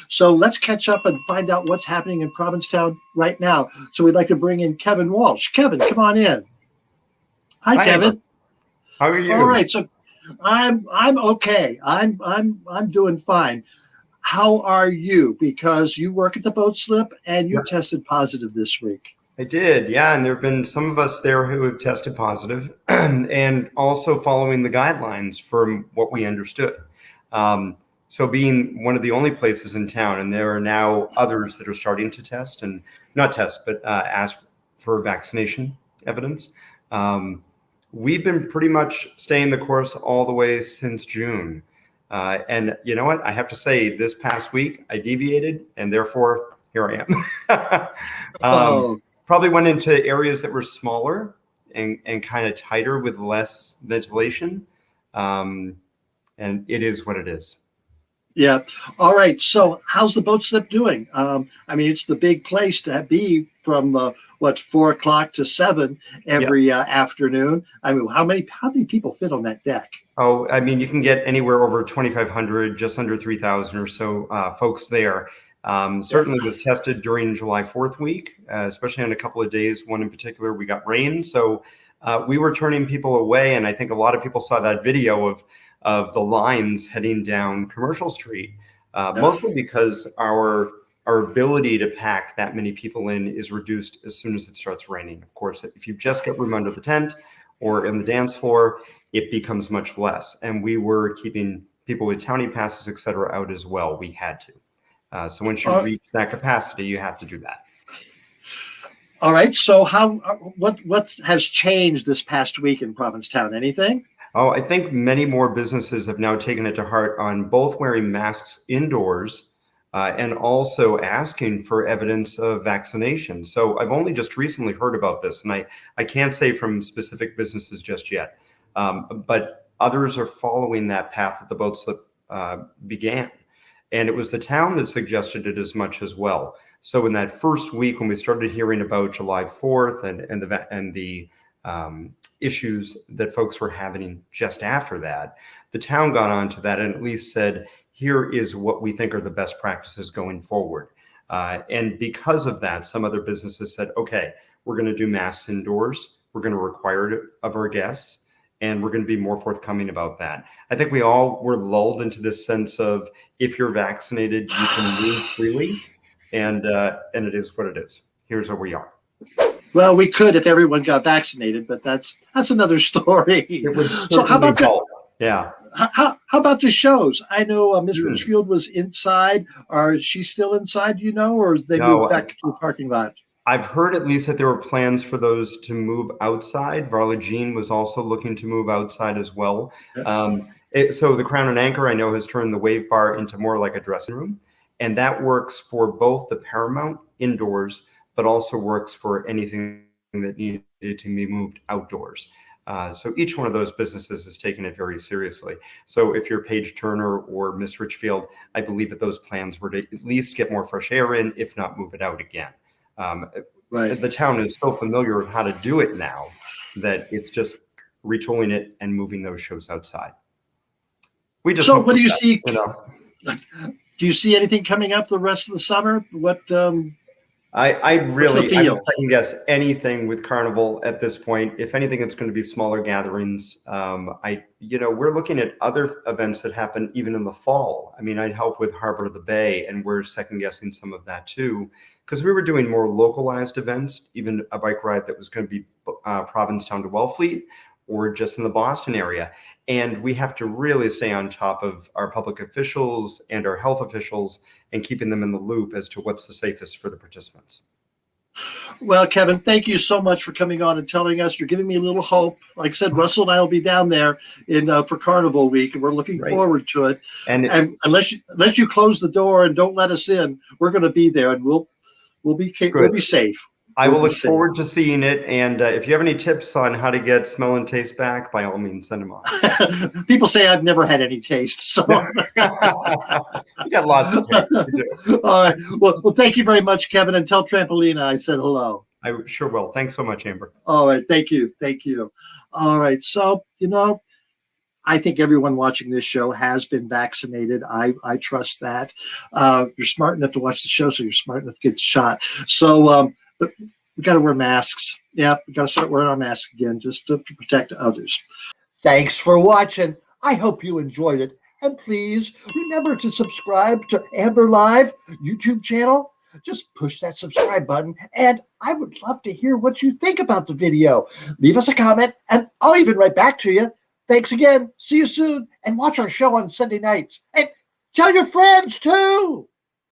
So let's catch up and find out what's happening in Provincetown right now. So we'd like to bring in Kevin Walsh. Kevin, come on in. Hi, Kevin. Amber. How are you? All right. So I'm okay. I'm doing fine. How are you? Because you work at the Boatslip and you tested positive this week. I did, yeah. And there have been some of us there who have tested positive and also following the guidelines from what we understood. So being one of the only places in town, and there are now others that are starting to test and not test, but ask for vaccination evidence. We've been pretty much staying the course all the way since June. And you know what? I have to say, this past week, I deviated, and therefore, here I am. Probably went into areas that were smaller and kind of tighter with less ventilation. And it is what it is. Yeah. All right. So how's the Boatslip doing? I mean, it's the big place to be from 4 o'clock to 7 every afternoon. I mean, how many people fit on that deck? Oh, I mean, you can get anywhere over 2,500, just under 3,000 or so folks there. Certainly was tested during July 4th week, especially on a couple of days. One in particular, we got rain. So we were turning people away. And I think a lot of people saw that video of the lines heading down Commercial Street, mostly because our ability to pack that many people in is reduced as soon as it starts raining. Of course, if you just get room under the tent or in the dance floor, it becomes much less. And we were keeping people with townie passes, et cetera, out as well. We had to. So once you reach that capacity, you have to do that. All right. So what has changed this past week in Provincetown? Anything? Oh, I think many more businesses have now taken it to heart on both wearing masks indoors and also asking for evidence of vaccination. So I've only just recently heard about this, and I can't say from specific businesses just yet, but others are following that path that the Boatslip began. And it was the town that suggested it as much as well. So in that first week, when we started hearing about July 4th and the issues that folks were having just after that, the town got onto that and at least said, here is what we think are the best practices going forward. And because of that, some other businesses said, okay, we're going to do masks indoors. We're going to require it of our guests. And we're going to be more forthcoming about that. I think we all were lulled into this sense of, if you're vaccinated, you can move freely, and it is what it is. Here's where we are. Well, we could if everyone got vaccinated, but that's another story. It would certainly help. Yeah. How about the shows? I know Ms. Richfield was inside. Are she still inside? Do you know, or they moved back to the parking lot? I've heard at least that there were plans for those to move outside. Varla Jean was also looking to move outside as well. So the Crown and Anchor, I know, has turned the Wave Bar into more like a dressing room. And that works for both the Paramount indoors, but also works for anything that needed to be moved outdoors. So each one of those businesses has taken it very seriously. So if you're Paige Turner or Miss Richfield, I believe that those plans were to at least get more fresh air in, if not move it out again. The town is so familiar with how to do it now that it's just retooling it and moving those shows outside. We just what do you see? You know? Do you see anything coming up the rest of the summer? What? I really second guess anything with Carnival at this point. If anything, it's going to be smaller gatherings. We're looking at other events that happen even in the fall. I mean, I'd help with Harbor of the Bay, and we're second guessing some of that too, because we were doing more localized events, even a bike ride that was going to be Provincetown to Wellfleet or just in the Boston area. And we have to really stay on top of our public officials and our health officials and keeping them in the loop as to what's the safest for the participants. Well, Kevin, thank you so much for coming on and telling us. You're giving me a little hope. Like I said, Russell and I will be down there for Carnival Week, and we're looking forward to it. And unless you close the door and don't let us in, we're going to be there, and we'll be safe. I will look forward to seeing it. And if you have any tips on how to get smell and taste back, by all means, send them on. People say I've never had any taste. So you got lots of taste. You do. All right. Well, thank you very much, Kevin. And tell Trampolina I said hello. I sure will. Thanks so much, Amber. All right. Thank you. All right. So, I think everyone watching this show has been vaccinated. I trust that. You're smart enough to watch the show, so you're smart enough to get shot. So but we got to wear masks. Yeah, we got to start wearing our masks again just to protect others. Thanks for watching. I hope you enjoyed it. And please remember to subscribe to Amber Live YouTube channel. Just push that subscribe button, and I would love to hear what you think about the video. Leave us a comment, and I'll even write back to you. Thanks again. See you soon, and watch our show on Sunday nights. And tell your friends, too.